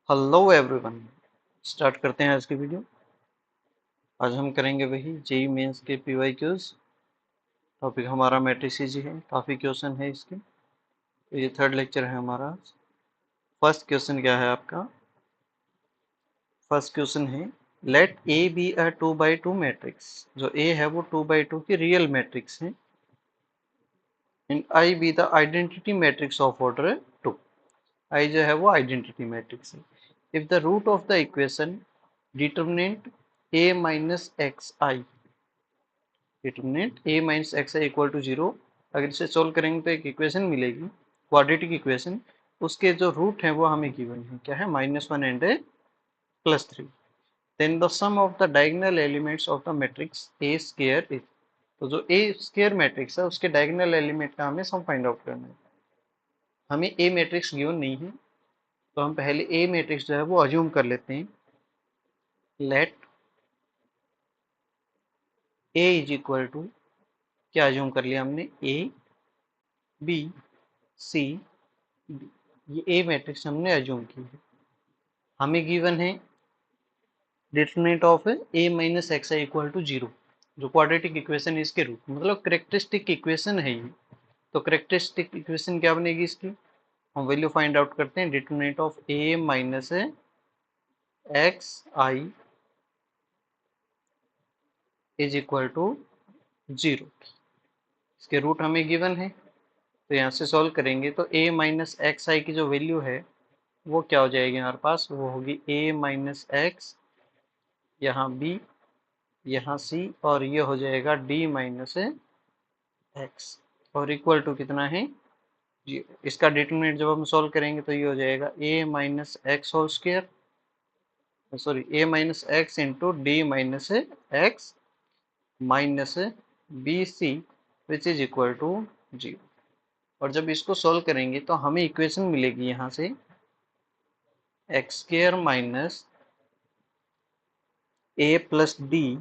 Hello everyone. Start करते हैं आज की वीडियो। आज हम करेंगे वही जेई मेंस के पीवाई क्यूज। टॉपिक हमारा मैट्रिसेस ही है, काफ़ी क्वेश्चन है इसके। तो ये थर्ड लेक्चर है हमारा। फर्स्ट क्वेश्चन क्या है आपका? फर्स्ट क्वेश्चन है, let A B a 2x2 matrix. जो ए है वो 2x2 की रियल मैट्रिक्स है, and I be the identity matrix of order 2। I जो है वो आइडेंटिटी मैट्रिक्स है। If the root of the equation determinant a minus x I, determinant a minus x I equal to 0। अगर इसे solve करेंगे तो एक इक्वेशन मिलेगी, क्वाड्रेटिक इक्वेशन। उसके जो रूट है वो हमें गिवन है, क्या है? -1 and +3। Then the sum of the diagonal elements of the matrix A square is. तो जो ए स्क्वायर मैट्रिक्स है उसके डायगोनल एलिमेंट का हमें सम फाइंड आउट करना है। हमें ए मैट्रिक्स गिवन नहीं है, तो हम पहले ए मैट्रिक्स जो है वो अज्यूम कर लेते हैं। Let A is equal to, क्या अज्यूम कर लिया हमने? A B C D. ये ए मैट्रिक्स हमने अज्यूम की है। हमें गिवन है determinant of A minus x I equal to 0। जो क्वाड्रेटिक इक्वेशन है इसके रूट, मतलब करेक्टरिस्टिक इक्वेशन है ये। तो करेक्टरिस्टिक इक्वेशन क्या बनेगी इसकी? हम वैल्यू फाइंड आउट करते हैं। Determinant of A minus x I is equal to 0। इसके रूट हमें गिवन है, तो यहाँ से सॉल्व करेंगे तो a माइनस एक्स आई की जो वैल्यू है वो क्या हो जाएगी हमारे पास? वो होगी a माइनस एक्स, यहाँ b, यहाँ c, और ये हो जाएगा d माइनस एक्स, और इक्वल टू कितना है? 0। इसका डिटरमिनेंट जब हम सॉल्व करेंगे तो ये हो जाएगा a minus x whole square, sorry a minus x into D minus x minus B C which is equal to 0। और जब इसको सॉल्व करेंगे तो हमें इक्वेशन मिलेगी यहाँ से एक्स स्क्वायर माइनस ए plus d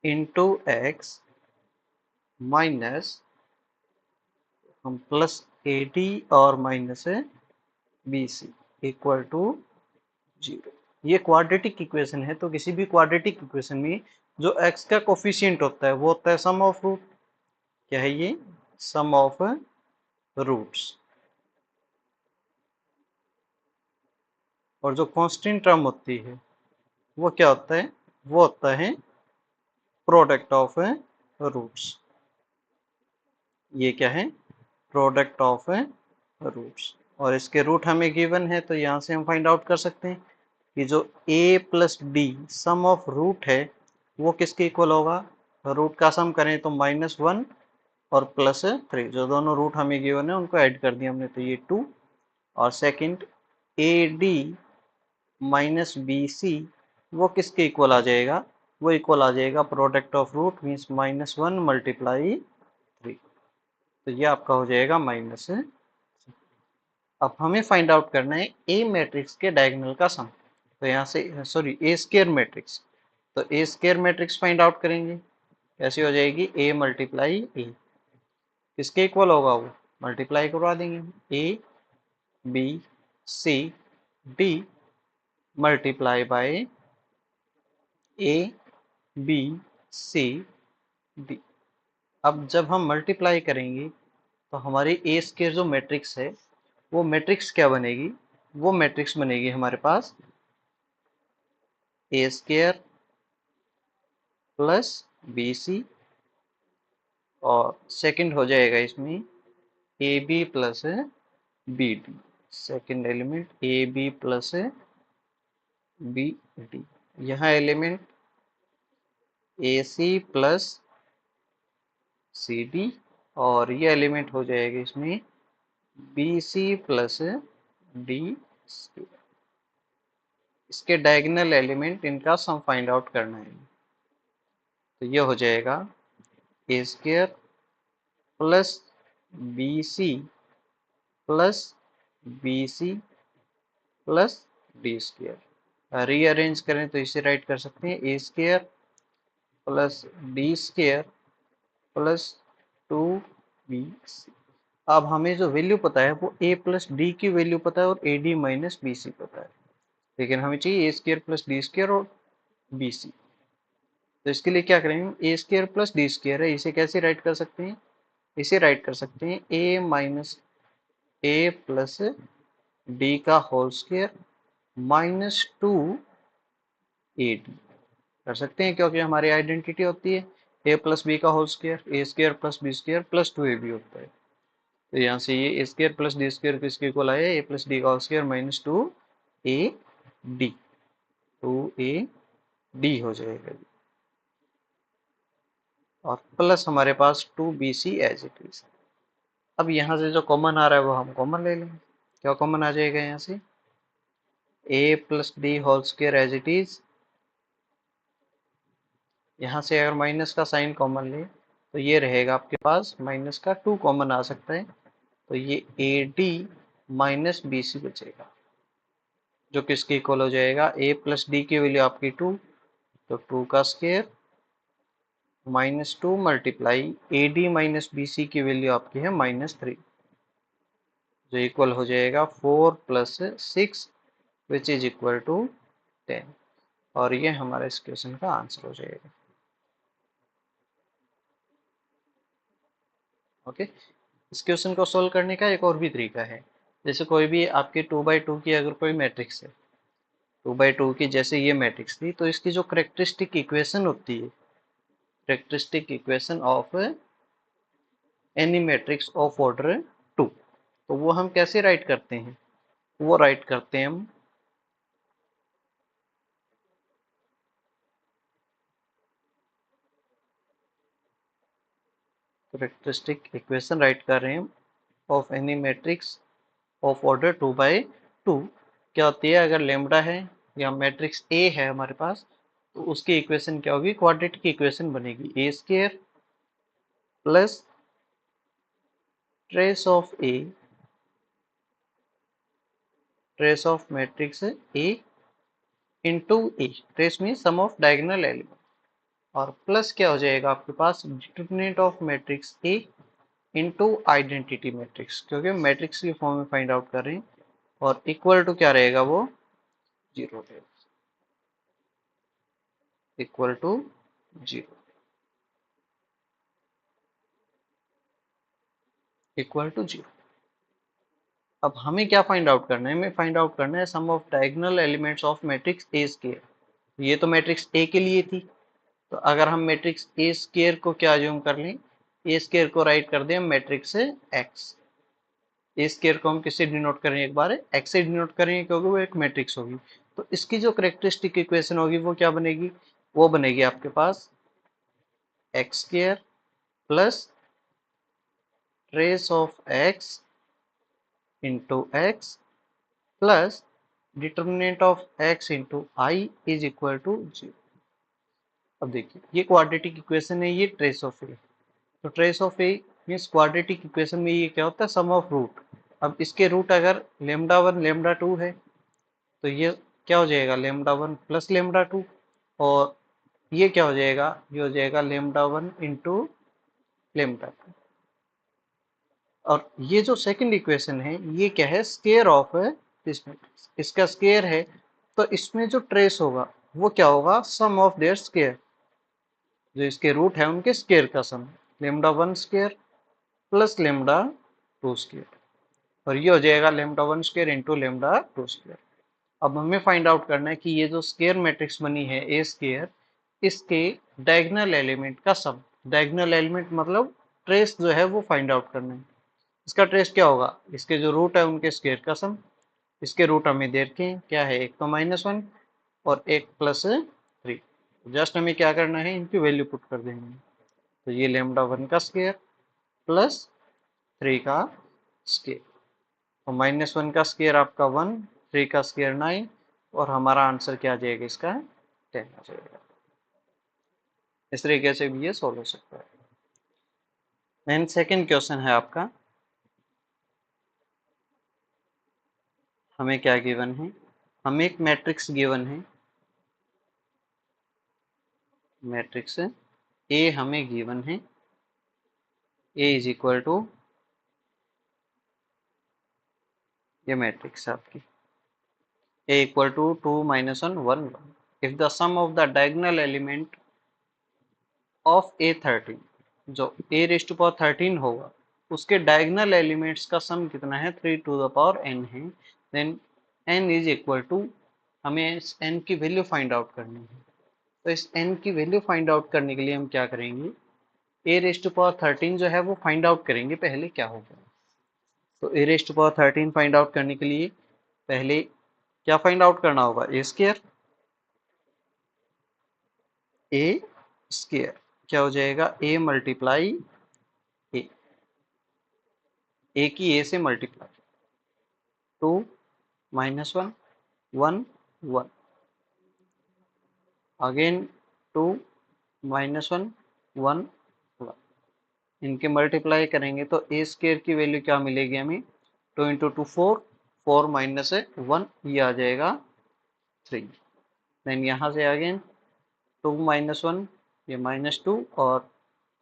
into x minus हम प्लस ए डी और minus B c equal to 0। ये क्वाड्रेटिक इक्वेशन है, तो किसी भी क्वाड्रेटिक इक्वेशन में जो x का कोफिशिएंट होता है वो होता है सम ऑफ रूट। क्या है ये? सम ऑफ रूट्स। और जो कांस्टेंट टर्म होती है वो क्या होता है? वो होता है प्रोडक्ट ऑफ रूट्स। ये क्या है? Product of roots. और इसके रूट हमें गिवन है, तो यहाँ से हम फाइंड आउट कर सकते हैं कि जो a plus D sum of root है वो किसके इक्वल होगा? रूट का सम करें तो -1 और +3, जो दोनों रूट हमें गिवन है उनको ऐड कर दिया हमने, तो ये 2। और second A D minus B C वो किसके इक्वल आ जाएगा? वो इक्वल आ जाएगा product of root means -1 multiply 3। तो ये आपका हो जाएगा माइनस। अब हमें फाइंड आउट करना है ए मैट्रिक्स के डायगोनल का सम। तो यहाँ से सॉरी ए स्क्वायर मैट्रिक्स, तो a square matrix find out करेंगे। कैसे हो जाएगी? ए मल्टीप्लाई ए, किसके इक्वल होगा? वो मल्टीप्लाई करवा देंगे A B C D multiply by A B C D. अब जब हम मल्टीप्लाई करेंगे तो हमारी ए स्क्वायर जो मैट्रिक्स है वो मैट्रिक्स क्या बनेगी? वो मैट्रिक्स बनेगी हमारे पास A square plus B C, और सेकंड हो जाएगा इसमें A B plus B D. Second element A B plus B D. यहाँ element A C plus C D, और ये एलिमेंट हो जाएगा इसमें बी सी प्लस डी सी। इसके डायगोनल एलिमेंट इनका सम फाइंड आउट करना है। तो ये हो जाएगा a square plus B C plus B C plus d square. Rearrange करें तो इसे राइट कर सकते हैं a square plus d square plus 2bc। अब हमें जो वैल्यू पता है वो a प्लस डी की वैल्यू पता है और a D minus B c पता है, लेकिन हमें चाहिए a square plus D square और बी सी। तो इसके लिए क्या करेंगे, a square plus D square है, इसे कैसे राइट कर सकते हैं, इसे राइट कर सकते हैं A minus A plus D का whole square minus two A D कर सकते हैं, क्योंकि हमारी आइडेंटिटी होती है ए प्लस बी का whole square, A square plus B square plus two A B होता है। तो यहाँ से ये A square plus D square किसके इक्वल आया, ए प्लस डी का whole square minus two A D, two A D हो जाएगा और प्लस हमारे पास two b c as it is. अब यहाँ से जो कॉमन आ रहा है वो हम कॉमन ले लेंगे, क्या कॉमन आ जाएगा यहाँ से, a plus d whole square as it is. यहाँ से अगर माइनस का साइन कॉमन ले तो ये रहेगा आपके पास माइनस का टू कॉमन आ सकता है, तो ये A D minus B C बचेगा, जो किसके इक्वल हो जाएगा, ए प्लस डी की वैल्यू आपकी टू, तो टू का square minus two multiply A D minus B C की वैल्यू आपकी है माइनस थ्री, जो इक्वल हो जाएगा four plus six which is equal to 10, और ये हमारा इस क्वेश्चन का आंसर हो जाएगा। ओके, इस क्वेश्चन को सोल्व करने का एक और भी तरीका है, जैसे कोई भी आपके टू बाई टू की अगर कोई मैट्रिक्स है, टू बाई टू की जैसे ये मैट्रिक्स थी, तो इसकी जो करेक्टरिस्टिक इक्वेशन होती है, characteristic equation of any matrix of order two, तो वो हम कैसे राइट करते हैं, वो राइट करते हैं हम करेक्टरिस्टिक इक्वेशन राइट कर रहे हैं of any matrix of order two by two. क्या होती है, अगर लेमडा है या मैट्रिक्स ए है हमारे पास, तो उसकी इक्वेशन क्या होगी, क्वाड्रेटिक इक्वेशन बनेगी, a square plus trace of a, trace of matrix a into a, trace mean sum of diagonal element, और प्लस क्या हो जाएगा आपके पास, determinant of matrix a into identity matrix, क्योंकि मैट्रिक्स की फॉर्म में फाइंड आउट कर रहे हैं, और इक्वल टू क्या रहेगा, वो जीरो रहेगा, equal to zero, equal to zero. अब हमें क्या फाइंड आउट करना है, हमें फाइंड आउट करना है sum of diagonal elements of matrix A square. ये तो मैट्रिक्स ए के लिए थी, तो अगर हम मैट्रिक्स ए स्क्वायर को क्या ज्यूम कर लें, ए स्क्वायर को राइट कर दें मैट्रिक्स एक्स, ए स्क्वायर को हम किससे डिनोट करेंगे, एक बार एक्स से डिनोट करेंगे, क्योंकि वो एक मैट्रिक्स होगी। तो इसकी जो करेक्टरिस्टिक इक्वेशन होगी वो क्या बनेगी, वो बनेगी आपके पास x square plus trace of x into x plus determinant of x into I is equal to zero. अब देखिए ये क्वाड्रेटिक इक्वेशन है, ये ट्रेस ऑफ ए, तो trace of A means quadratic equation में ये क्या होता है, सम ऑफ रूट। अब इसके रूट अगर लेमडा वन लेमडा टू है, तो ये क्या हो जाएगा, lambda one plus lambda to, और ये क्या हो जाएगा, ये हो जाएगा lambda one into lambda to. और ये जो सेकंड इक्वेशन है ये क्या है, स्केयर ऑफ दिस मैट्रिक्स, इसका स्केयर है, तो इसमें जो ट्रेस होगा वो क्या होगा, सम ऑफ देयर स्केयर, जो इसके रूट है उनके स्केयर का sum, lambda one square plus lambda two square, और ये हो जाएगा lambda one square into lambda two square. अब हमें फाइंड आउट करना है कि ये जो स्केयर मैट्रिक्स बनी है ए स्केयर, इसके डायगोनल एलिमेंट का सम, डायगोनल एलिमेंट मतलब ट्रेस जो है वो फाइंड आउट करना है। इसका ट्रेस क्या होगा, इसके जो रूट है उनके स्केयर का सम, इसके रूट हमें देखें क्या है, एक तो माइनस वन और एक प्लस थ्री, जस्ट हमें क्या करना है, इनकी वैल्यू पुट कर देंगे, तो ये लेमडा वन का स्केयर प्लस थ्री का स्केयर, और माइनस वन का स्केयर आपका वन, थ्री का स्केयर नाइन, और हमारा आंसर क्या आ जाएगा, इसका 10 आ जाएगा। इस तरीके से भी ये सोल्व हो सकता है। देन सेकंड क्वेश्चन है आपका, हमें क्या गिवन है, हमें एक मैट्रिक्स गिवन है, मैट्रिक्स ए हमें गिवन है, ए इज इक्वल टू ये मैट्रिक्स है आपकी A equal to 2 minus 1 1 1 if the sum of the diagonal element of A13 जो A raised to power 13 होगा उसके डायगोनल एलिमेंट्स का सम कितना है 3 to the power n है then n is equal to हमें इस n की वैल्यू फाइंड आउट करनी है तो इस n की वैल्यू फाइंड आउट करने के लिए हम क्या करेंगे A raised to power 13 जो है वो फाइंड आउट करेंगे पहले क्या होगा तो A raised to power 13 find out करने के लिए पहले क्या फाइंड आउट करना होगा A स्क्वायर A स्क्वायर क्या हो जाएगा A मल्टीप्लाई A की A से मल्टीप्लाई 2 minus 1 1 1 अगेन 2 minus 1 1 1 इनके मल्टीप्लाई करेंगे तो A स्क्वायर की वैल्यू क्या मिलेगी हमें 2 इंटू 2 4 4 माइनस 1 ये आ जाएगा 3 देन यहाँ से अगेन 2 माइनस 1 ये माइनस 2 और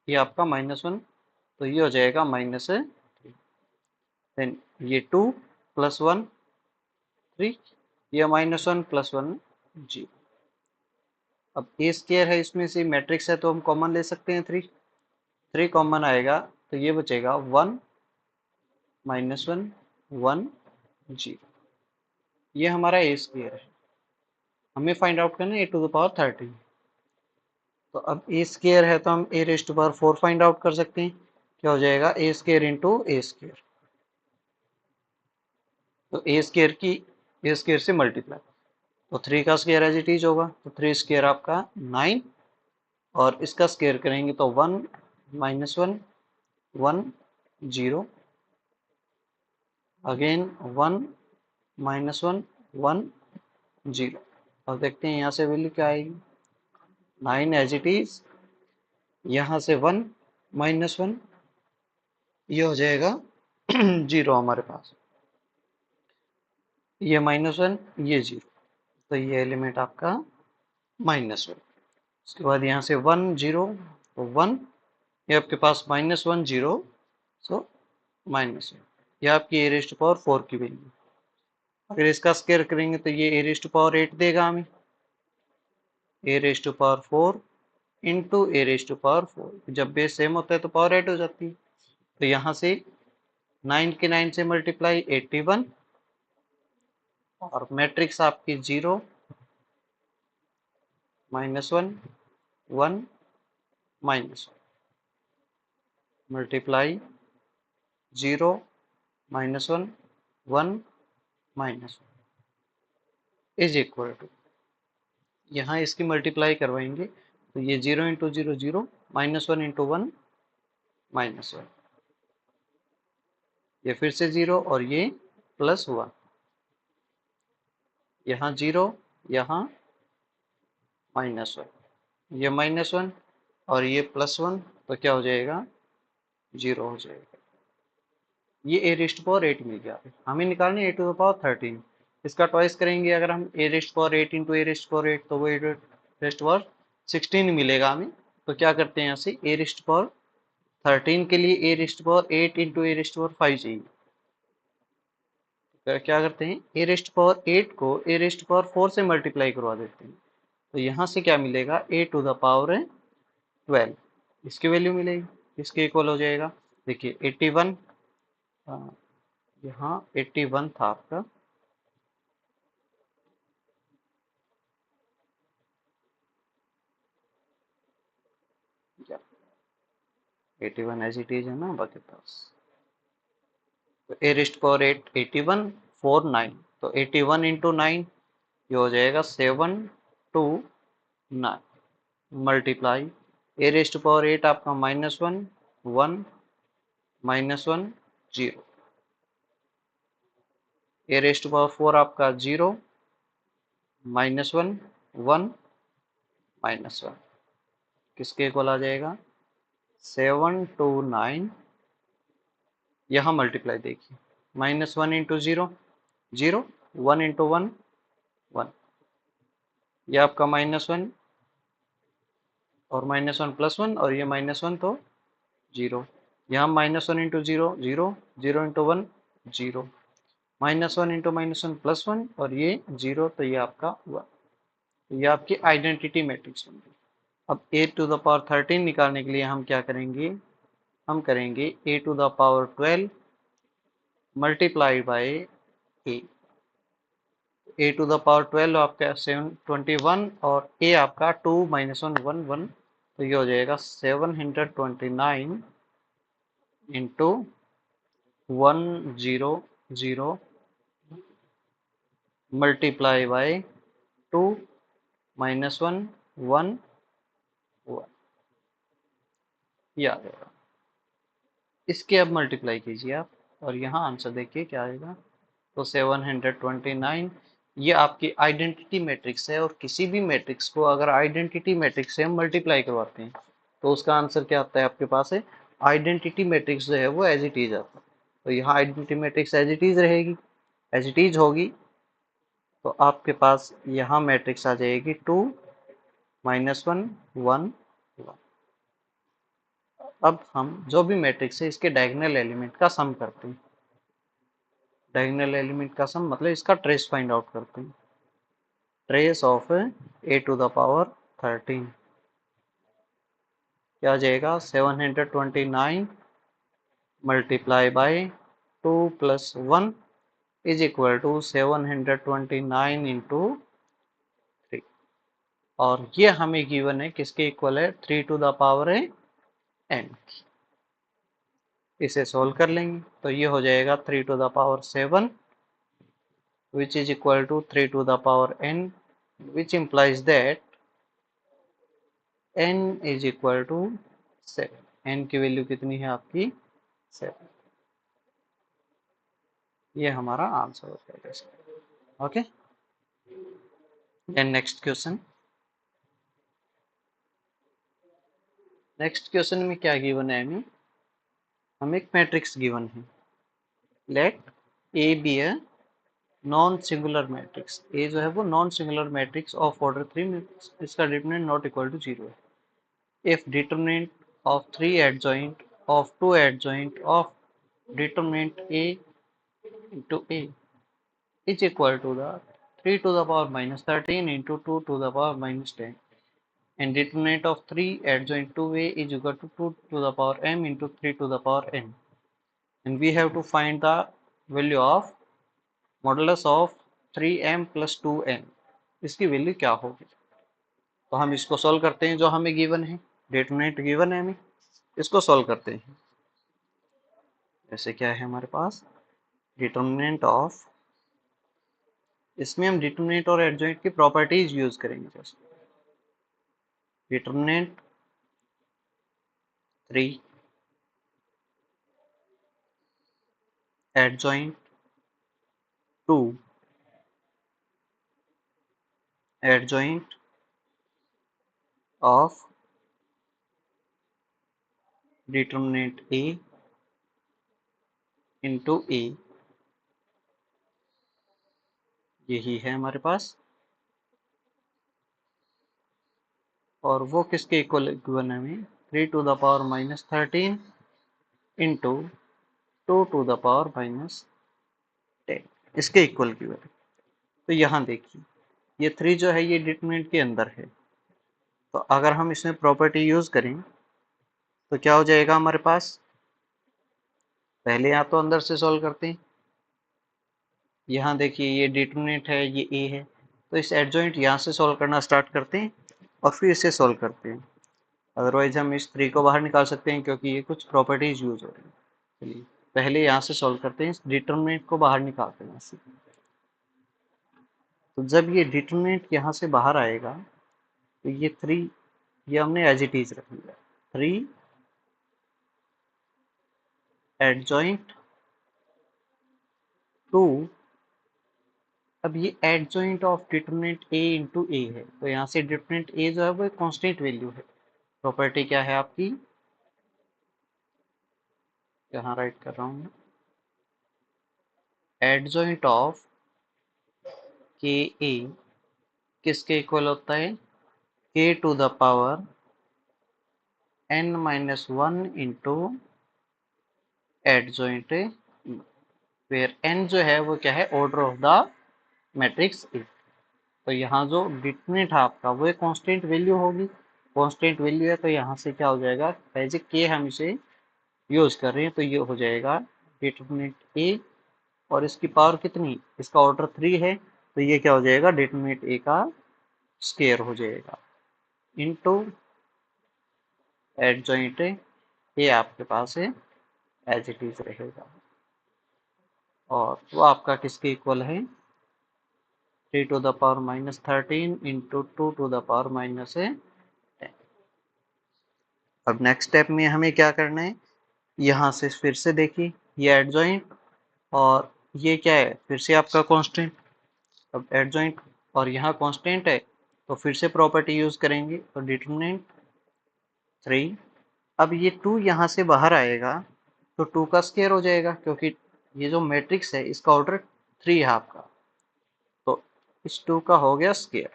ये आपका माइनस 1 तो ये हो जाएगा माइनस 3 देन ये 2 प्लस 1 3 ये माइनस 1 प्लस 1 0 अब ए स्क्वायर है इसमें से मैट्रिक्स है तो हम कॉमन ले सकते हैं 3 कॉमन आएगा तो ये बचेगा 1 माइनस 1 1 0 ये हमारा ए स्क्वायर है हमें फाइंड आउट करना है ए टू द पावर 13 तो अब ए स्क्वायर है तो हम a raise to power 4 find out कर सकते हैं क्या हो जाएगा a square into a square तो ए स्क्वायर की ए स्क्वायर से मल्टीप्लाई तो 3 का स्क्वायर एज इट इज होगा तो 3 स्क्वायर आपका 9 और इसका स्क्वायर करेंगे तो 1 माइनस 1 1 0 अगेन 1 माइनस 1 1 0 अब देखते हैं यहाँ से वैल्यू क्या आएगी 9 एज इट इज यहाँ से 1 माइनस 1 ये हो जाएगा 0 हमारे पास ये माइनस 1 ये 0 तो ये एलिमेंट आपका माइनस 1 उसके बाद यहाँ से 1 0 तो 1 ये आपके पास माइनस 1 0 सो माइनस 1 ये आपकी ए रेज टू पावर 4 की वैल्यू अगर इसका स्क्वायर करेंगे तो ये ए रेज टू पावर 8 देगा हमें a raise to power 4 into a raise to power 4 जब बेस सेम होता है तो पावर 8 हो जाती है तो यहाँ से 9 के 9 से मल्टीप्लाई 81 और मैट्रिक्स आपकी 0 minus 1 1 minus 1 multiply 0 minus 1 1 minus 1 is equal to यहाँ इसकी मल्टीप्लाई करवाएंगे तो ये 0 इंटू 0 0 माइनस 1 इंटू 1 माइनस 1 ये फिर से 0 और ये प्लस 1 यहाँ 0 यहाँ माइनस 1 ये माइनस 1 और ये प्लस 1 तो क्या हो जाएगा 0 हो जाएगा ये ए रेस्ट पावर 8 मिल गया हमें निकालना है ए टू द पावर 13 इसका ट्वाइस करेंगे अगर हम ए रेस्ट पावर 8 इंटू ए रेस्ट पावर 8 तो वो ए रेस्ट पावर 16 मिलेगा हमें तो क्या करते हैं यहाँ से ए रेस्ट पावर 13 के लिए ए रेस्ट पावर 8 इंटू ए रेस्ट पावर 5 चाहिए तो क्या करते हैं ए रेस्ट पावर 8 को ए रेस्ट पावर 4 से मल्टीप्लाई करवा देते हैं तो यहाँ से क्या मिलेगा ए टू द पावर 12 इसकी वैल्यू मिलेगी इसके इक्वल हो जाएगा देखिए 81 यहाँ 81 था आपका 81 एज इट इज है ना आपके पास तो ए रेस्ट पावर 8 81 4 9 तो 81 इंटू 9 ये हो जाएगा 7 2 9 मल्टीप्लाई ए रेस्ट पावर 8 आपका माइनस 1 1 माइनस 1 0 ए रेस्ट पावर 4 आपका 0 माइनस 1 1 माइनस 1 किसके इक्वल आ जाएगा 7 2 9 यहाँ मल्टीप्लाई देखिए माइनस 1 इंटू 0 0 1 इंटू 1 1 ये आपका माइनस 1 और माइनस 1 प्लस 1 और ये माइनस 1 तो 0 यहाँ माइनस 1 इंटू 0 0 0 इंटू 1 0 -1 इंटू -1 +1 और ये 0, तो ये आपका हुआ। ये आपकी आइडेंटिटी मैट्रिक्स होगी। अब a टू द पावर 13 निकालने के लिए हम क्या करेंगे, हम करेंगे a to the power 12 multiply by a। a to the power 12 आपका 721 और a आपका 2 - 1 1 1, तो ये हो जाएगा 729 इंटू 100 मल्टीप्लाई बाय 2 - 1 1 1, ये आ जाएगा। इसके अब मल्टीप्लाई कीजिए आप और यहाँ आंसर देखिए क्या आएगा। तो 729, ये आपकी आइडेंटिटी मैट्रिक्स है और किसी भी मैट्रिक्स को अगर आइडेंटिटी मैट्रिक्स से हम मल्टीप्लाई करवाते हैं तो उसका आंसर क्या आता है आपके पास है, आइडेंटिटी मैट्रिक्स जो है वो एज इट इज आता है। तो यहाँ identity matrix as it is रहेगी, एज इट इज होगी, तो आपके पास यहाँ मैट्रिक्स आ जाएगी 2 - 1 1 1। अब हम जो भी मैट्रिक्स है इसके डायगोनल एलिमेंट का सम करते हैं। डायगोनल एलिमेंट का सम मतलब इसका ट्रेस फाइंड आउट करते हैं। Trace of a to the power 13 क्या आ जाएगा, 729 multiply by 2 + 1 is equal to 729 into 3। और ये हमें गिवन है किसके इक्वल है, 3 टू द पावर है n। इसे सोल्व कर लेंगे तो ये हो जाएगा 3 to the power 7 which is equal to 3 to the power n, which implies that n is equal to 7। n की वैल्यू कितनी है आपकी 7। ये हमारा आंसर हो जाएगा इसका। Okay, then next question. Next question में क्या गिवन है, हमें एक मैट्रिक्स गिवन है। Let A b a non singular matrix. A जो है वो non singular matrix of order 3 में इसका डिटरमिनेंट नॉट इक्वल टू 0 है। If determinant of 3 adjoint of 2 adjoint of determinant a into a is equal to the 3 to the power minus 13 into 2 to the power minus 10, and determinant of 3 adjoint 2a is equal to 2 to the power m into 3 to the power n, and we have to find the value of modulus of 3m plus 2n। इसकी value क्या होगी, तो हम इसको solve करते हैं। जो हमें गिवन है, डिटरमिनेंट गिवन है, हमें इसको सॉल्व करते हैं। ऐसे क्या है हमारे पास, डिटरमिनेंट ऑफ, इसमें हम डिटरमिनेंट और एडजॉइंट की प्रॉपर्टीज यूज करेंगे। जैसे determinant 3 adjoint 2 adjoint of determinant a into a, यही है हमारे पास। और वो किसके इक्वल गिवन है हमें, 3 to the power minus 13 into 2 to the power minus 10, इसके इक्वल गिवन है। तो यहाँ देखिए ये 3 जो है ये डिटरमिनेंट के अंदर है, तो अगर हम इसमें प्रॉपर्टी यूज करें तो क्या हो जाएगा हमारे पास, पहले यहाँ तो अंदर से सॉल्व करते हैं। यहाँ देखिए ये डिटरमिनेंट है, ये ए है, तो इस एडजॉइंट यहाँ से सॉल्व करना स्टार्ट करते हैं और फिर इसे सॉल्व करते हैं। अदरवाइज हम इस 3 को बाहर निकाल सकते हैं क्योंकि ये कुछ प्रॉपर्टीज यूज हो रही है। चलिए पहले यहाँ से सॉल्व करते हैं, इस डिटरमिनेंट को बाहर निकालते हैं यहाँ। तो जब ये डिटरमिनेंट यहाँ से बाहर आएगा तो ये 3, ये हमने एज इट इज रख लिया, 3 एडजॉइंट 2। अब ये adjoint of determinant a into a है, तो यहाँ से डिटरमिनेंट ए जो है वो एक कांस्टेंट वैल्यू है। प्रॉपर्टी क्या है आपकी, यहाँ राइट कर रहा हूँ, एडजॉइंट ऑफ के ए किसके इक्वल होता है, K to the power n - 1 into adjoint. Where n जो है वो क्या है, order of the matrix A. तो यहाँ जो डिटरमिनेंट है आपका वो एक कांस्टेंट वैल्यू होगी, कांस्टेंट वैल्यू है तो यहाँ से क्या हो जाएगा, एज ए के हम इसे यूज कर रहे हैं तो ये हो जाएगा डिटरमिनेंट ए, और इसकी पावर कितनी, इसका ऑर्डर 3 है तो ये क्या हो जाएगा, डिटरमिनेंट ए का स्क्वायर हो जाएगा इनटू एडजॉइंट ए आपके पास है एज इट इज रहेगा, और वो आपका किसके इक्वल है, 3 to the power minus 13 into 2 to the power minus 10। अब नेक्स्ट स्टेप में हमें क्या करना है, यहाँ से फिर से देखिए ये एडजॉइंट और ये क्या है, फिर से आपका कांस्टेंट। अब एडजॉइंट और यहाँ कांस्टेंट है तो फिर से प्रॉपर्टी यूज करेंगे, तो डिटरमिनेंट 3। अब ये 2 यहाँ से बाहर आएगा तो 2 का स्क्वायर हो जाएगा, क्योंकि ये जो मैट्रिक्स है इसका ऑर्डर 3 है आपका, तो इस 2 का हो गया स्क्वायर।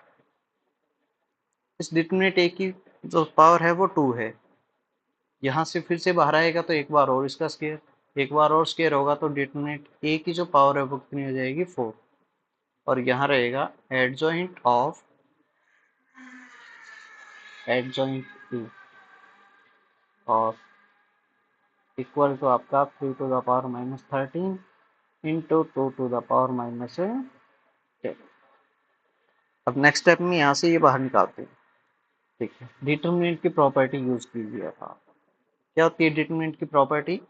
इस डिटरमिनेंट ए की जो पावर है वो 2 है, यहाँ से फिर से बाहर आएगा तो एक बार और इसका स्क्वायर, एक बार और स्क्वायर होगा तो डिटरमिनेंट ए की जो पावर है वो कितनी हो जाएगी, 4। और यहाँ रहेगा एडजॉइंट ऑफ एडजॉइंट ए, और इक्वल टू आपका 3 to the power minus 13 into 2 to the power minus 10। अब नेक्स्ट स्टेप में यहाँ से ये बाहर निकालते हैं, ठीक है। डिटरमिनेंट की प्रॉपर्टी यूज कीजिए था, क्या होती है डिटरमिनेंट की प्रॉपर्टी,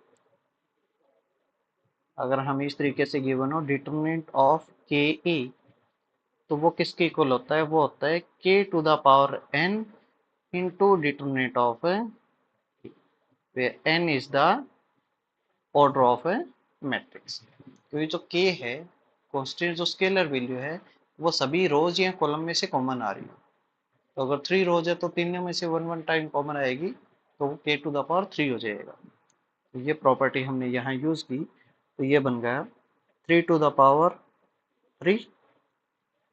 अगर हमें इस तरीके से गिवन हो डिटरमिनेंट ऑफ के ए, तो वो किसके इक्वल होता है, वो होता है K to the power N into determinant of where n is the order of a matrix। तो ये जो k है, कांस्टेंट जो स्केलर वैल्यू है, वो सभी रोज या कॉलम में से कॉमन आ रही है। तो अगर 3 रोज है तो तीनों में से 1 1 टाइम कॉमन आएगी, तो वो k टू द पावर 3 हो जाएगा। तो ये प्रॉपर्टी हमने यहाँ यूज की, तो ये बन गया 3 टू द पावर 3।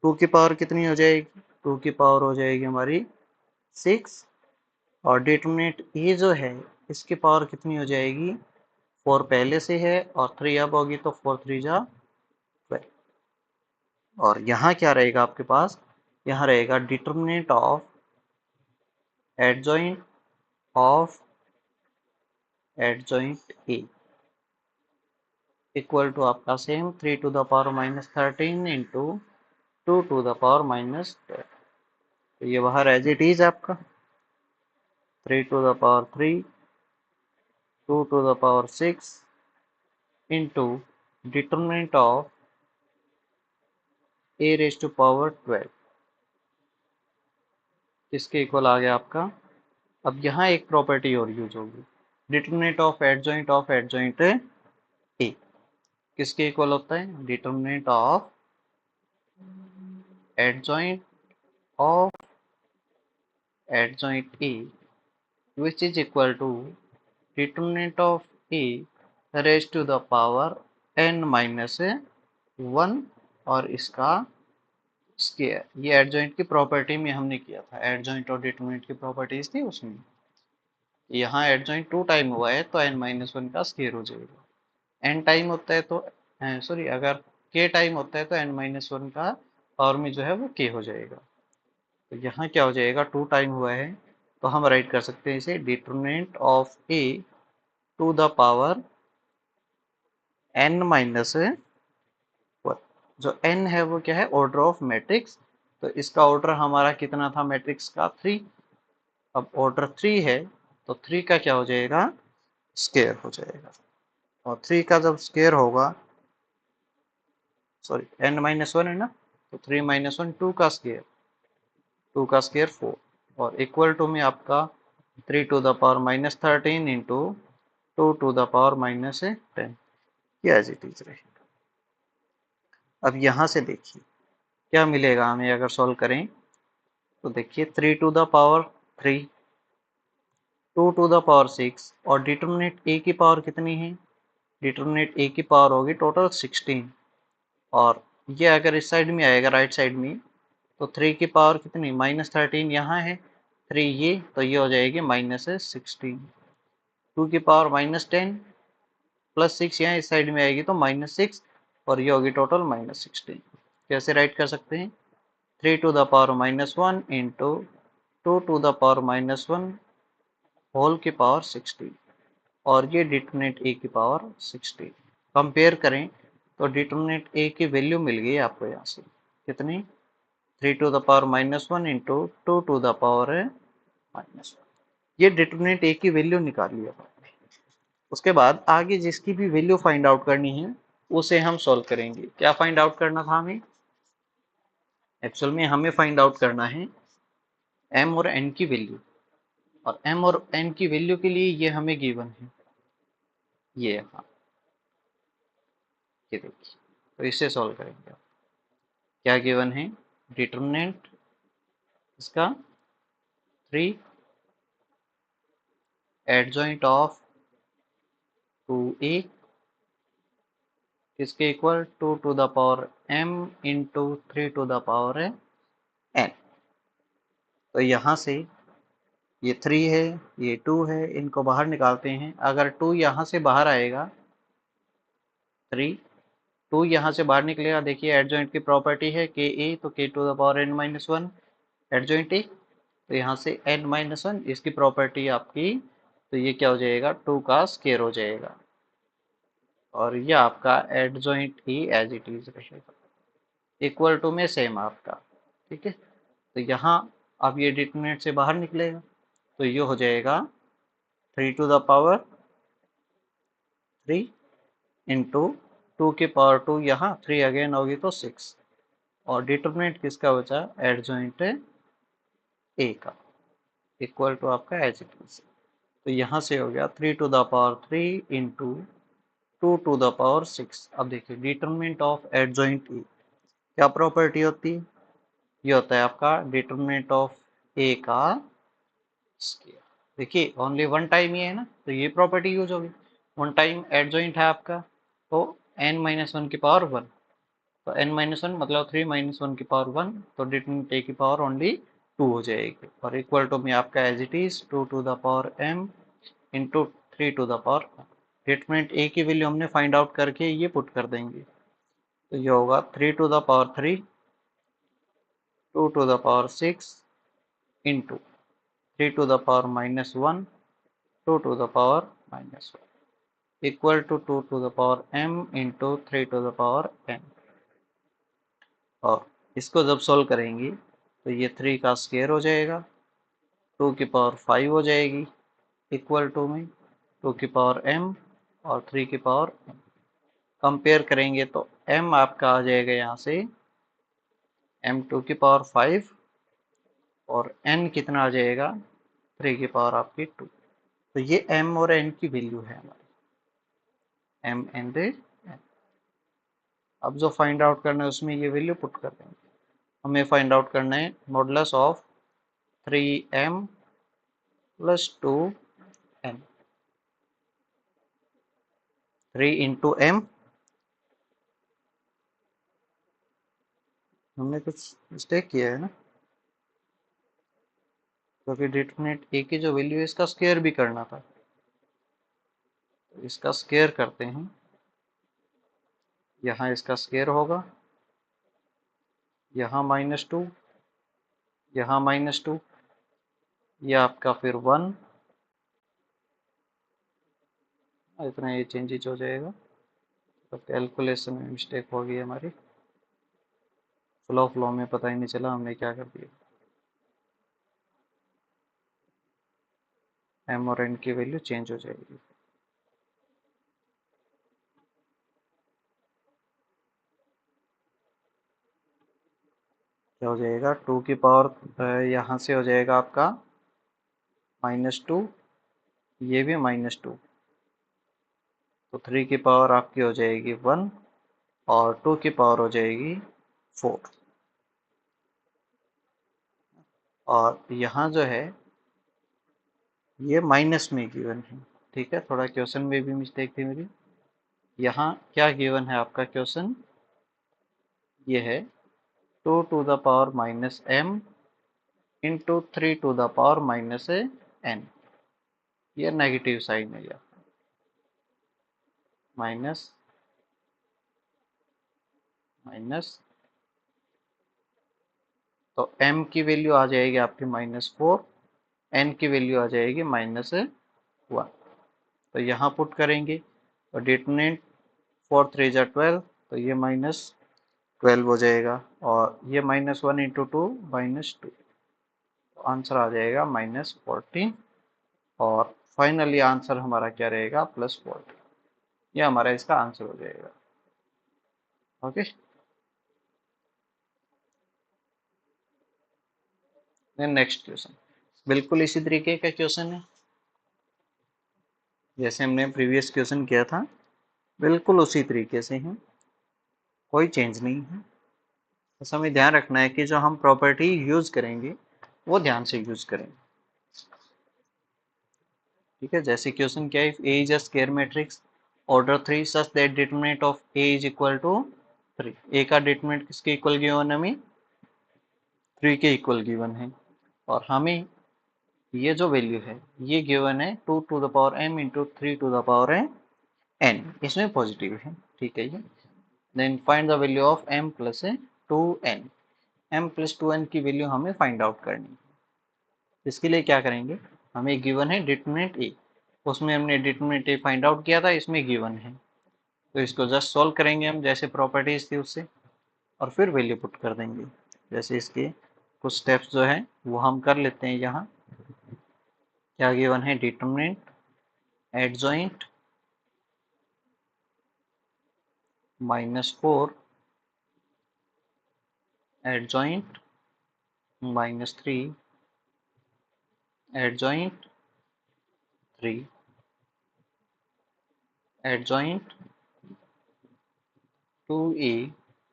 2 की पावर कितनी हो जाएगी, 2 की पावर हो जाएगी हमारी 6, और डिटरमिनेंट ए जो है इसकी पावर कितनी हो जाएगी, 4 पहले से है और 3 अब होगी, तो 4 3 जा 12। और यहाँ क्या रहेगा आपके पास, यहाँ रहेगा determinant of adjoint of adjoint a equal to आपका same 3 to the power minus 13 into 2 to the power minus 10। तो ये बाहर एज इट इज आपका 3 to the power 3, 2 to the power 6 into determinant of A raise to power 12, इसके equal आ गया आपका। अब यहाँ एक प्रॉपर्टी और यूज होगी, डिटरमिनेंट ऑफ एडजॉइंट ए किसके इक्वल होता है, determinant of adjoint of adjoint A which is equal to determinant of A raise to the power n minus 1 और इसका स्क्वायर। ये एडजॉइंट की प्रॉपर्टी में हमने किया था, एडजॉइंट और डिटरमिनेंट की प्रॉपर्टीज थी उसमें। यहाँ एडजॉइंट 2 टाइम हुआ है तो n माइनस 1 का स्क्वायर हो जाएगा, n टाइम होता है तो सॉरी अगर k टाइम होता है तो n माइनस 1 का पावर में जो है वो k हो जाएगा। तो यहाँ क्या हो जाएगा, 2 टाइम हुआ है तो हम राइट कर सकते हैं इसे determinant of a to the power n minus 1। जो n है वो क्या है, ऑर्डर ऑफ मैट्रिक्स, तो इसका ऑर्डर हमारा कितना था मैट्रिक्स का, 3। अब ऑर्डर 3 है तो 3 का क्या हो जाएगा, स्क्वायर हो जाएगा, और 3 का जब स्क्वायर होगा, सॉरी n माइनस 1 है ना, तो 3 माइनस 1 2 का स्क्वायर, 2 का स्क्वायर 4, और इक्वल टू में आपका 3 to the power minus 13 into 2 to the power minus 10, ये एज इट इज रहेगा। अब यहाँ से देखिए क्या मिलेगा हमें अगर सॉल्व करें, तो देखिए 3 to the power 3, 2 to the power 6, और डिटरमिनेंट ए की पावर कितनी है, डिटरमिनेंट ए की पावर होगी टोटल 16, और ये अगर इस साइड में आएगा राइट साइड में, तो 3 की पावर कितनी माइनस 13 यहाँ है, 3 ये, तो ये हो जाएगी माइनस 16, 2 की पावर माइनस 10, +6 यहाँ इस साइड में आएगी तो -6 और ये होगी टोटल -16। कैसे राइट कर सकते हैं? 3 to the power -1 into 2 to the power -1 whole की पावर 16 और ये डिटरमिनेंट ए की पावर 16। कंपेयर करें तो डिटरमिनेंट ए की वैल्यू मिल गई आपको यहाँ से कितनी? 3 to the power -1 into 2 to the power -1। ये डिटरमिनेंट ए की वैल्यू निकाली है। उसके बाद आगे जिसकी भी वैल्यू फाइंड आउट करनी है उसे हम सॉल्व करेंगे। क्या फाइंड आउट करना था हमें? एक्चुअल में हमें फाइंड आउट करना है m और n की वैल्यू, और m और n की वैल्यू के लिए ये हमें गिवन है, ये हाँ, ये देखिए। तो इसे सॉल्व करेंगे। क्या गिवन है? डिटरमिनेंट इसका 3 एडजॉइंट ऑफ 2a इसके equal 2 to the power m into 3 to the power n। तो यहाँ से ये 3 है, ये 2 है, इनको बाहर निकालते हैं। अगर 2 यहाँ से बाहर आएगा, 2 यहाँ से बाहर निकलेगा। देखिए एडजॉइंट की प्रॉपर्टी है के ए, तो K to the power n-1 adjoint A, तो यहाँ से n-1 इसकी प्रॉपर्टी आपकी, तो ये क्या हो जाएगा? 2 का स्केयर हो जाएगा और ये आपका एडजॉइंट ही एज इट इज रहेगा, इक्वल टू में सेम आपका। ठीक है, तो यहाँ अब ये डिटरमिनेंट से बाहर निकलेगा, तो ये हो जाएगा 3 टू द पावर 3 इंटू 2 की पावर 2, यहाँ 3 अगेन होगी तो 6, और डिटरमिनेंट किसका बचा? एडजॉइंट ए का, इक्वल टू आपका एज इट इज। तो यहाँ से हो गया 3 to the power 3 into 2 to the power 6। अब देखिए डिटरमिनेंट ऑफ एडजॉइंट ए क्या प्रॉपर्टी होती है? ये होता है आपका डिटरमिनेंट ऑफ ए का स्केयर। देखिए ओनली वन टाइम ही है ना, तो ये प्रॉपर्टी यूज होगी। वन टाइम एडजॉइंट है आपका, तो n-1 की पावर 1, तो n-1 मतलब 3-1 की पावर 1, तो डिटरमिनेंट ए की पावर ओनली 2 हो जाएगी, और इक्वल टू में आपका as it is 2 to the power m into 3 to the power. Determinant A की वैल्यू हमने फाइंड आउट करके ये पुट कर देंगे, तो ये होगा 3 to the power 3 2 to the power 6 into 3 to the power -1 2 to the power -1 equal to 2 to the power m into 3 to the power n। और इसको जब सॉल्व करेंगे तो ये 3 का स्केयर हो जाएगा, 2 की पावर 5 हो जाएगी, इक्वल टू में 2 की पावर m और 3 की पावर n। कंपेयर करेंगे तो m आपका आ जाएगा यहाँ से m2 की पावर 5 और n कितना आ जाएगा? 3 की पावर आपकी 2। तो ये m और n की वैल्यू है हमारी, m एंड n। अब जो फाइंड आउट करना है उसमें ये वैल्यू पुट कर देंगे। हमें फाइंड आउट करना है modulus of 3m plus 2n। 3 into m, हमने कुछ मिस्टेक किया है ना, क्योंकि डिटरमिनेंट ए की जो वैल्यू है इसका स्क्वायर भी करना था, तो इसका स्क्वायर करते हैं। यहाँ इसका स्क्वायर होगा, यहाँ -2, यहाँ -2, ये आपका फिर 1, इतना ये चेंजेज हो जाएगा। तो कैलकुलेशन में मिस्टेक हो गई हमारी, फ्लो में पता ही नहीं चला हमने क्या कर दिया। m और n की वैल्यू चेंज हो जाएगी। क्या हो जाएगा? 2 की पावर यहाँ से हो जाएगा आपका -2, ये भी -2, तो 3 की पावर आपकी हो जाएगी 1 और 2 की पावर हो जाएगी 4। और यहाँ जो है ये माइनस में गिवन है। ठीक है, थोड़ा क्वेश्चन में भी मिस्टेक थी मेरी। यहाँ क्या गिवन है आपका क्वेश्चन? ये है 2 to the power -m into 3 to the power -n। ये नेगेटिव साइन है। माइनस माइनस, तो m की वैल्यू आ जाएगी आपकी -4, n की वैल्यू आ जाएगी -1। तो यहाँ पुट करेंगे और डिटरमिनेंट 4 3 जा 12, तो ये -12 हो जाएगा, और ये -1 इंटू 2 -2, तो आंसर आ जाएगा -14, और फाइनली आंसर हमारा क्या रहेगा, +14। ये हमारा इसका आंसर हो जाएगा। ओके, नेक्स्ट क्वेश्चन बिल्कुल इसी तरीके का क्वेश्चन है जैसे हमने प्रीवियस क्वेश्चन किया था, बिल्कुल उसी तरीके से है, कोई चेंज नहीं है। बस हमें ध्यान रखना है कि जो हम प्रॉपर्टी यूज करेंगे वो ध्यान से यूज करेंगे। ठीक है, जैसे क्वेश्चन क्या है, a is a square matrix order 3 such that determinant of a is equal to 3। A का डिटरमिनेंट किसके इक्वल गिवन है, हमें 3 के इक्वल गिवन है, और हमें ये जो वैल्यू है ये गिवन है 2 to the power m into 3 to the power n, इसमें पॉजिटिव है। ठीक है, ये then find the value of m plus 2n। m plus 2n की वैल्यू हमें फाइंड आउट करनी है। इसके लिए क्या करेंगे, हमें गिवन है डिटरमिनेंट ए, उसमें हमने डिटरमिनेंट ए फाइंड आउट किया था, इसमें गिवन है, तो इसको जस्ट सॉल्व करेंगे हम जैसे प्रॉपर्टीज थी उससे, और फिर वैल्यू पुट कर देंगे। जैसे इसके कुछ स्टेप्स जो है वो हम कर लेते हैं। यहाँ क्या गिवन है, determinant adjoint -4 adjoint -3 adjoint 3 adjoint 2a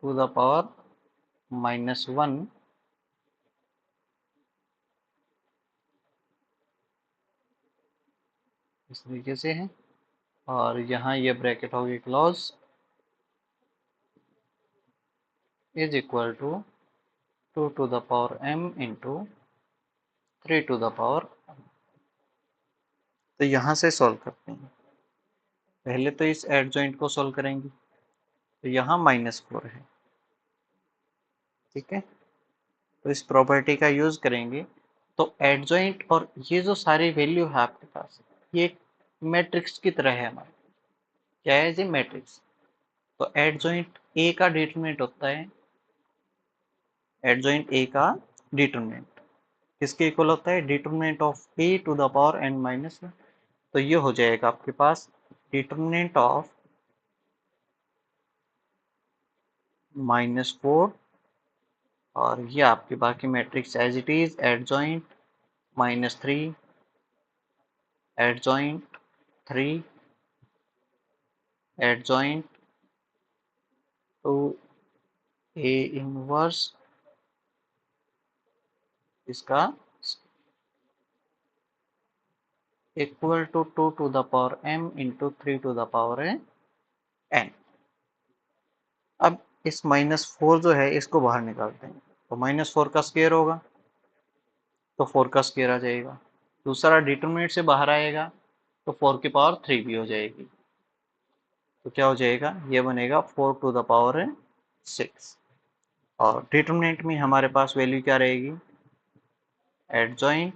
to the power -1 इस तरीके से है, और यहाँ ये ब्रैकेट होगी close, is equal to 2 to the power m into 3 to the power. तो यहाँ से सॉल्व करते हैं, पहले तो इस एडजॉइंट को सॉल्व करेंगे, तो यहाँ -4 है। ठीक है, तो इस प्रॉपर्टी का यूज करेंगे, तो एडजॉइंट और ये जो सारी वैल्यू है आपके पास, ये एक मैट्रिक्स की तरह है हमारा, क्या है जी, मैट्रिक्स। तो एडजॉइंट ए का डिटरमिनेंट होता है, एडजॉइंट ए का डिटरमिनेंट किसके इक्वल होता है, determinant of A to the power n -1। तो ये हो जाएगा आपके पास डिटरमिनेंट ऑफ -4, और ये आपके बाकी matrix as it is, adjoint -3 adjoint 3 adjoint 2 A inverse इसका equal to 2 to the power m into 3 to the power n। अब इस -4 जो है इसको बाहर निकालते हैं, तो -4 का स्क्वायर होगा, तो 4 का स्क्वायर आ जाएगा। दूसरा डिटरमिनेंट से बाहर आएगा, तो 4 की पावर 3 भी हो जाएगी, तो क्या हो जाएगा, ये बनेगा 4 टू द पावर 6। और डिटरमिनेंट में हमारे पास वैल्यू क्या रहेगी, एडजॉइंट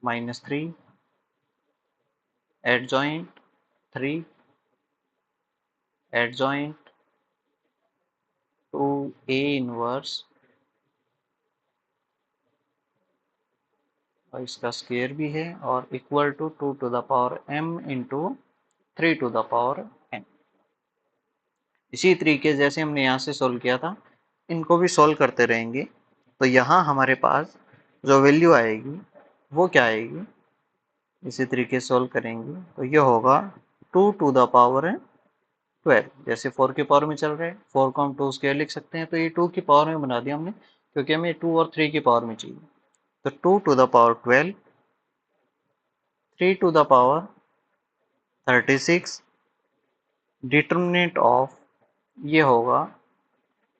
-3 एडजॉइंट 3 एडजॉइंट 2 ए इनवर्स, और इसका स्क्वायर भी है, और equal to 2 to the power m into 3 to the power n। इसी तरीके जैसे हमने यहाँ से सोल्व किया था, इनको भी सोल्व करते रहेंगे। तो यहाँ हमारे पास जो वैल्यू आएगी वो क्या आएगी, इसी तरीके से सोल्व करेंगे, तो ये होगा 2 टू द पावर 12। जैसे 4 की पावर में चल रहे हैं, 4 को हम 2 स्क्वायर लिख सकते हैं, तो ये 2 की पावर में बना दिया हमने, क्योंकि हमें 2 और 3 की पावर में चाहिए। तो 2 to the power 12, 3 to the power 36, determinant of ये होगा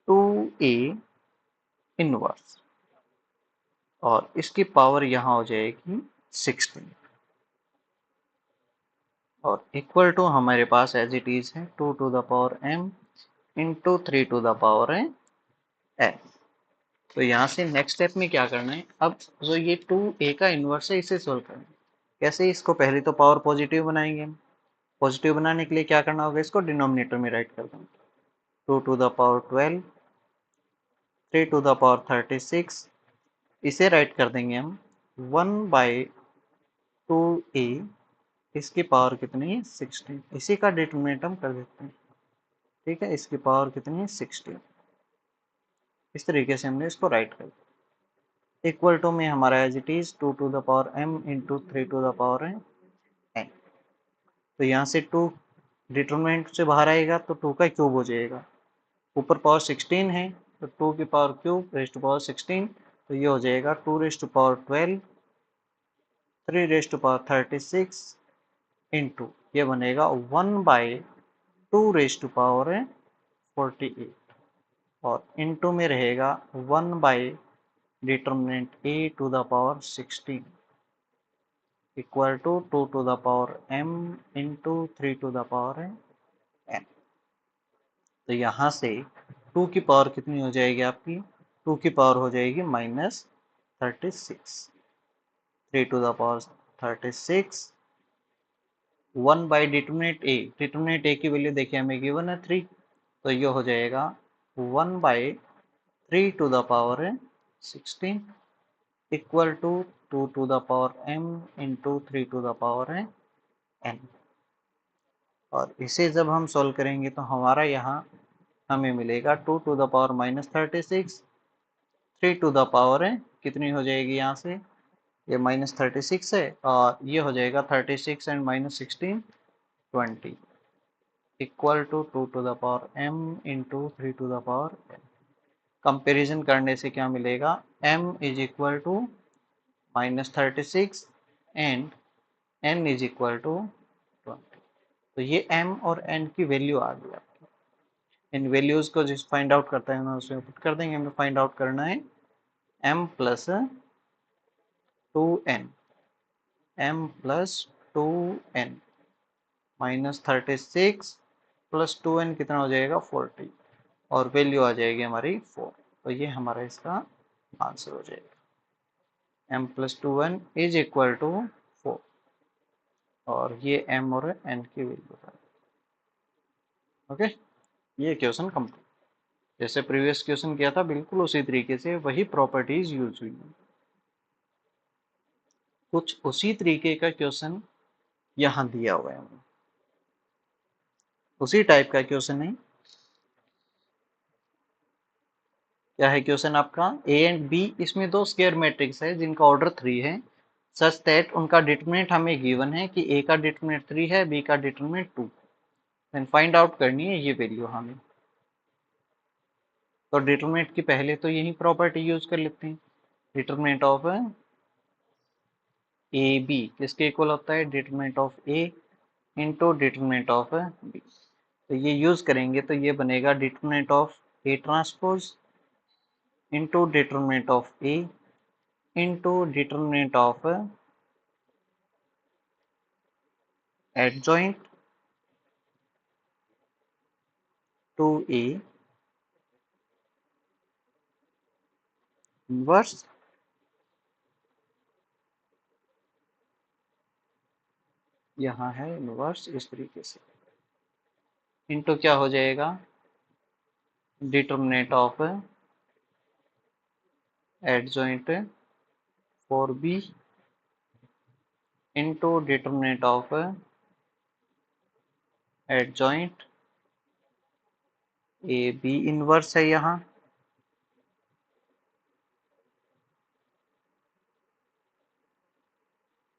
2a इनवर्स, और इसकी पावर यहाँ हो जाएगी 16। और इक्वल टू हमारे पास एज इट इज है 2 to the power m into 3 to the power n। तो यहाँ से नेक्स्ट स्टेप में क्या करना है, अब जो ये 2a का इन्वर्स है इसे सोल्व करना है। कैसे, इसको पहले तो पावर पॉजिटिव बनाएंगे। पॉजिटिव बनाने के लिए क्या करना होगा, इसको डिनोमिनेटर में राइट कर देंगे। 2 to the power 12, 3 to the power 36, इसे राइट कर देंगे हम 1/2a, इसकी पावर कितनी है 16, इसी का डिटरमिनेंट हम कर देते हैं। ठीक है, इसकी पावर कितनी है 16। इस तरीके से हमने इसको राइट कर दिया। इक्वल टू में हमारा as it is 2 to the power m into 3 to the power n। तो यहाँ से 2 डिटरमिनेंट से बाहर आएगा तो 2 का क्यूब हो जाएगा। ऊपर पावर 16 है तो 2 की power cube raised to power 16, तो ये हो जाएगा 2 raised to power 12, 3 raised to power 36 into ये बनेगा 1/2 रेस्ट टू पावर 48, और इंटू में रहेगा 1 by determinant a to the power 16 equal to 2 to the power m into 3 to the power n। तो यहाँ से 2 की पावर कितनी हो जाएगी आपकी, 2 की पावर हो जाएगी -36, 3 to the power 36, 1 by determinant a की वैल्यू देखिए हमें गिवन है 3, तो ये हो जाएगा 1/3 to the power 16 equal to 2 to the power m into 3 to the power n। और इसे जब हम सॉल्व करेंगे तो हमारा यहाँ हमें मिलेगा 2 to the power -36, 3 to the power कितनी हो जाएगी, यहाँ से ये -36 है और ये हो जाएगा 36 and -16 20 equal to 2 to the power m into 3 to the power n। Comparison करने से क्या मिलेगा, m is equal to -36 and n is equal to 20। तो ये m और n की वैल्यू आ गई आपकी। इन वैल्यूज को जिस फाइंड आउट करता है हम उसमें पुट कर देंगे। हमें फाइंड आउट करना है m plus 2n, m plus 2n -36 plus 2n कितना हो जाएगा 40, और वैल्यू आ जाएगी हमारी 4। तो ये हमारा इसका आंसर हो जाएगा। m plus 2n is equal to 4, और ये m और n की वैल्यू है। ओके, ये क्वेश्चन कंप्लीट। जैसे प्रीवियस क्वेश्चन किया था बिल्कुल उसी तरीके से वही प्रॉपर्टीज यूज हुई है। कुछ उसी तरीके का क्वेश्चन यहाँ दिया हुआ है, उसी टाइप का क्वेश्चन है। क्या है क्वेश्चन आपका, ए एंड बी, इसमें दो स्क्वायर मैट्रिक्स है जिनका ऑर्डर 3 है, सच दैट उनका डिटरमिनेंट हमें गिवन है कि ए का डिटरमिनेंट 3 है, बी का डिटरमिनेंट 2। देन फाइंड आउट करनी है ये वैल्यू हमें। तो डिटरमिनेंट की पहले तो यही प्रॉपर्टी यूज कर लेते हैं, डिटरमिनेंट ऑफ ए बी किसके इक्वल होता है, determinant of A into determinant of B. तो ये यूज करेंगे तो ये बनेगा determinant of A transpose into determinant of A into determinant of adjoint to A inverse यहाँ है इनवर्स इस तरीके से, इनटू क्या हो जाएगा, determinant of adjoint for B into determinant of adjoint A B inverse है यहाँ।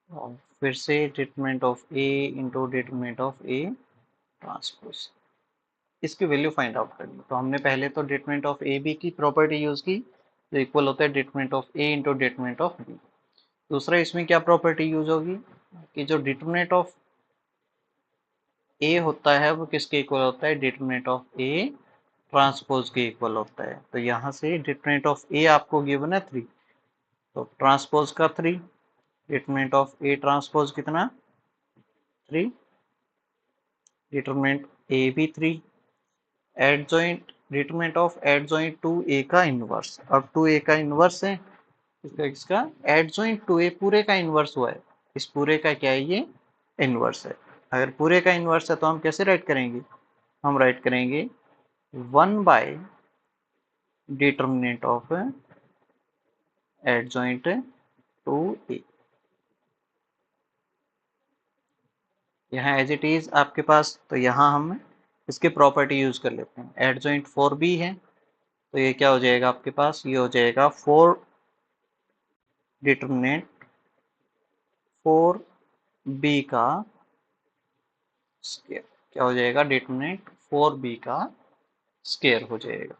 और फिर से determinant of A into determinant of A transpose, इसकी वैल्यू फाइंड आउट करनी। तो हमने पहले तो डिटरमिनेंट ऑफ ए बी की प्रॉपर्टी यूज की, जो इक्वल होता है determinant of A into determinant of B. दूसरा इसमें क्या प्रॉपर्टी यूज होगी कि जो डिटरमिनेंट ऑफ ए होता है वो किसके इक्वल होता है, डिटरमिनेंट ऑफ ए ट्रांसपोज के इक्वल होता है। तो यहाँ से डिटरमिनेंट ऑफ ए आपको गिवन है 3, तो ट्रांसपोज का 3, डिटरमिनेंट ऑफ ए ट्रांसपोज कितना 3, डिटरमिनेंट ए भी 3, adjoint determinant of adjoint two a का इनवर्स। अब टू ए का इनवर्स है, इसका एडजॉइंट टू ए पूरे का इनवर्स हुआ है, इस पूरे का क्या है, ये इनवर्स है। अगर पूरे का इनवर्स है तो हम कैसे राइट करेंगे, हम राइट करेंगे 1 by determinant of adjoint two a. यहाँ एज इट इज आपके पास, तो यहाँ हम इसकी प्रॉपर्टी यूज कर लेते हैं। एडजॉइंट 4b है, तो ये क्या हो जाएगा आपके पास, ये हो जाएगा 4 डिटरमिनेंट 4b का स्केयर। क्या हो जाएगा, डिटरमिनेंट 4b का स्केयर हो जाएगा।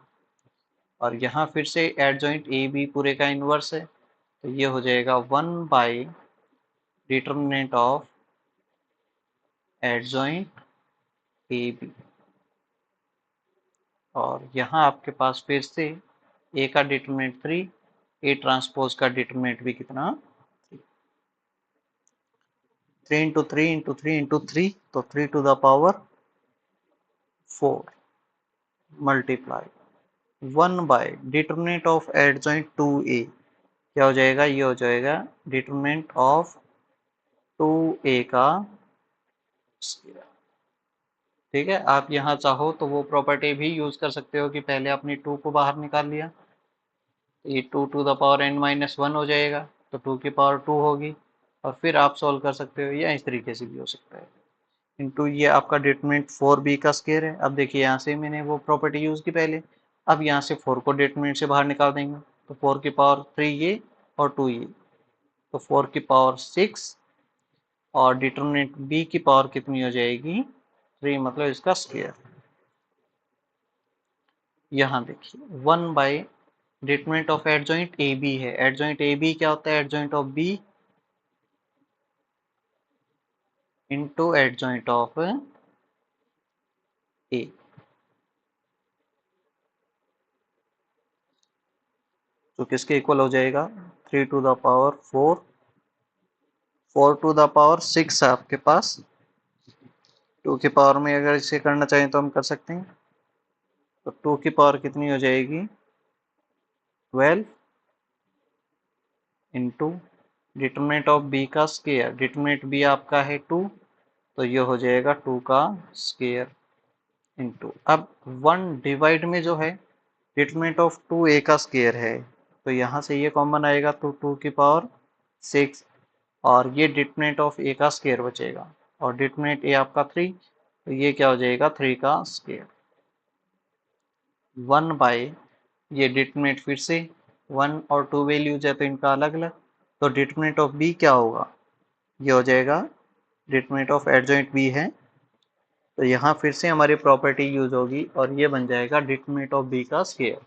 और यहाँ फिर से एडजॉइंट ए बी पूरे का इनवर्स है, तो ये हो जाएगा 1 by determinant of adjoint A B. और यहाँ आपके पास फिर से ए का डिटरमिनेंट 3, ए ट्रांसपोज का डिटरमिनेंट भी कितना, 3 इंटू 3 इंटू 3 इंटू 3, तो 3 to the power 4 multiply 1 by determinant of adjoint two a. क्या हो जाएगा, ये हो जाएगा डिटरमिनेंट ऑफ टू ए का स्क्वायर। ठीक है, आप यहाँ चाहो तो वो प्रॉपर्टी भी यूज कर सकते हो कि पहले आपने 2 को बाहर निकाल लिया, ये 2 to the power n minus 1 हो जाएगा, तो 2 की पावर 2 होगी, और फिर आप सॉल्व कर सकते हो, या इस तरीके से भी हो सकता है। इंटू ये आपका डिटरमिनेंट 4b का स्क्वायर है। अब देखिए यहाँ से मैंने वो प्रॉपर्टी यूज की पहले, अब यहाँ से 4 को डिटरमिनेंट से बाहर निकाल देंगे, तो 4 की पावर 3 ये और 2 ये, तो 4 की पावर 6, और डिटरमिनेंट b की पावर कितनी हो जाएगी, 3, मतलब इसका स्क्वायर। यहाँ देखिए 1 by determinant of adjoint A b है, एडजॉइंट ए बी क्या होता है, adjoint of b into adjoint of a. तो किसके इक्वल हो जाएगा, 3 to the power 4, 4 to the power 6 है आपके पास, 2 की पावर में अगर इसे करना चाहें तो हम कर सकते हैं, तो 2 की पावर कितनी हो जाएगी, 12 इंटू डिटरमिनेंट ऑफ बी का स्क्वायर, डिटरमिनेंट बी आपका है 2, तो ये हो जाएगा 2 का स्क्वायर इंटू, अब 1 डिवाइड में जो है डिटरमिनेंट ऑफ 2a का स्क्वायर है, तो यहाँ से ये कॉमन आएगा, तो 2 की पावर 6, और ये डिटरमिनेंट ऑफ a का स्क्वायर बचेगा, और डिटरमिनेंट a आपका 3, तो ये क्या हो जाएगा, 3 का स्क्वायर 1 बाय, ये डिटरमिनेंट फिर से 1 और 2 वैल्यूज है तो इनका अलग अलग, तो डिटरमिनेंट ऑफ b क्या होगा, ये हो जाएगा डिटरमिनेंट ऑफ एडजॉइंट b है, तो यहाँ फिर से हमारी प्रॉपर्टी यूज होगी, और ये बन जाएगा डिटरमिनेंट ऑफ b का स्क्वायर।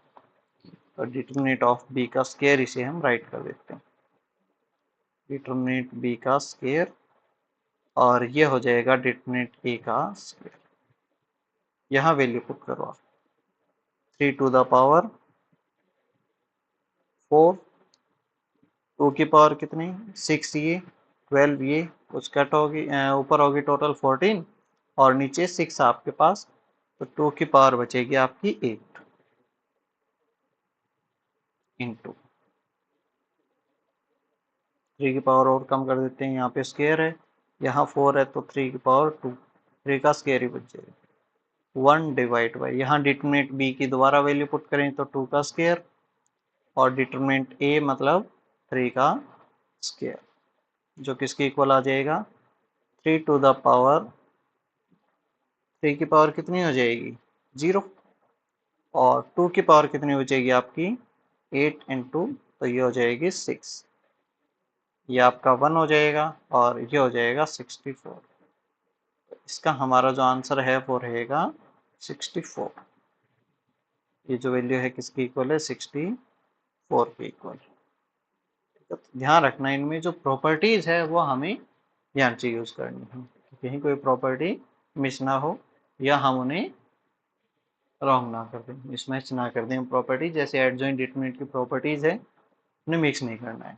तो डिटरमिनेंट ऑफ b का स्क्वायर इसे हम राइट कर देते हैं, डिटरमिनेंट b का स्क्वायर, और ये हो जाएगा डिटरमिनेंट a का स्क्वायर। यहाँ वैल्यू पुट करो आप, 3 टू द पावर 4, 2 की पावर कितनी, 6 ये, 12 ये, कुछ कट होगी, ऊपर होगी टोटल 14, और नीचे 6 आपके पास, तो 2 की पावर बचेगी आपकी 8 इंटू 3 की पावर और कम कर देते हैं, यहाँ पे स्क्वायर है, यहाँ 4 है, तो 3 की पावर 2, 3 का स्क्वायर ही बच जाएगा, 1 डिवाइड बाई, यहाँ डिटरमिनेंट बी की दोबारा वैल्यू पुट करें तो 2 का स्क्वायर, और डिटरमिनेंट ए मतलब 3 का स्क्वायर, जो किसके इक्वल आ जाएगा, 3 टू द पावर 3 की पावर कितनी हो जाएगी, 0, और 2 की पावर कितनी हो जाएगी आपकी, 8 इंटू, तो ये हो जाएगी 6, ये आपका 1 हो जाएगा, और ये हो जाएगा 64। इसका हमारा जो आंसर है वो रहेगा 64। ये जो वैल्यू है किसकी इक्वल है, 64 के इक्वल। तो ध्यान रखना इनमें जो प्रॉपर्टीज है वो हमें ध्यान से यूज करनी है, कहीं कोई प्रॉपर्टी मिस ना हो, या हम उन्हें रॉन्ग ना कर दें, मिसमैच ना कर दें प्रॉपर्टी, जैसे एडजॉइंट डिटरमिनेंट की प्रॉपर्टीज है उन्हें मिक्स नहीं करना है।